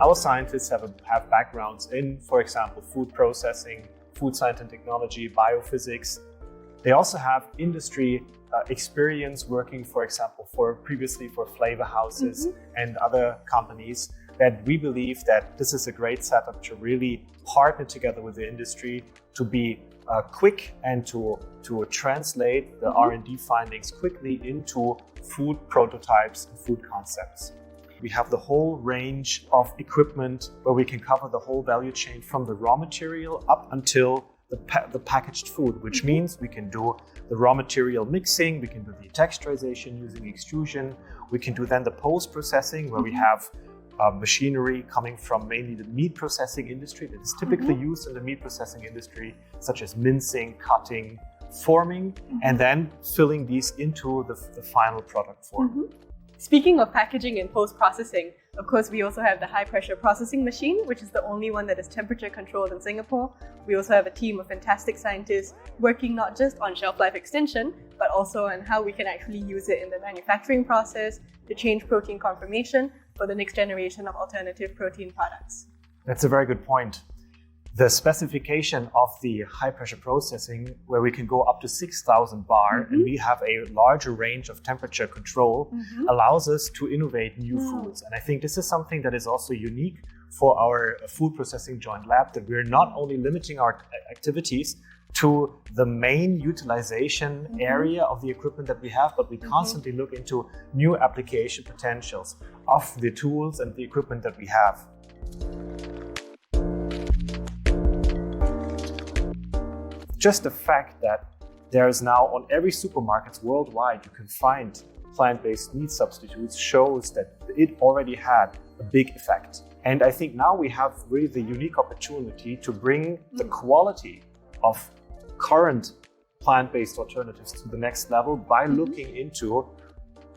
Our scientists have backgrounds in, for example, food processing, food science and technology, biophysics. They also have industry experience working, for example, previously for flavor houses and other companies, that we believe that this is a great setup to really partner together with the industry to be quick and to translate the R&D findings quickly into food prototypes and food concepts. We have the whole range of equipment where we can cover the whole value chain from the raw material up until the packaged food, which means we can do the raw material mixing, we can do the texturization using extrusion, we can do then the post-processing where we have machinery coming from mainly the meat processing industry that is typically used in the meat processing industry, such as mincing, cutting, forming, and then filling these into the final product form. Speaking of packaging and post-processing, of course, we also have the high-pressure processing machine, which is the only one that is temperature-controlled in Singapore. We also have a team of fantastic scientists working not just on shelf life extension, but also on how we can actually use it in the manufacturing process to change protein conformation for the next generation of alternative protein products. That's a very good point. The specification of the high-pressure processing, where we can go up to 6,000 bar and we have a larger range of temperature control, allows us to innovate new foods. And I think this is something that is also unique for our food processing joint lab, that we're not only limiting our activities to the main utilization area of the equipment that we have, but we constantly look into new application potentials of the tools and the equipment that we have. Just the fact that there is now on every supermarkets worldwide you can find plant-based meat substitutes shows that it already had a big effect. And I think now we have really the unique opportunity to bring the quality of current plant-based alternatives to the next level by looking into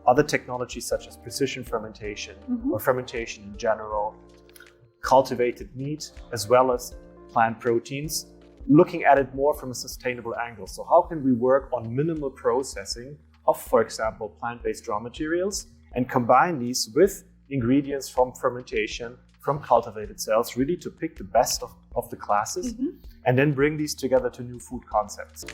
other technologies such as precision fermentation or fermentation in general, cultivated meat, as well as plant proteins, looking at it more from a sustainable angle. So how can we work on minimal processing of, for example, plant-based raw materials and combine these with ingredients from fermentation, from cultivated cells, really to pick the best of the classes and then bring these together to new food concepts.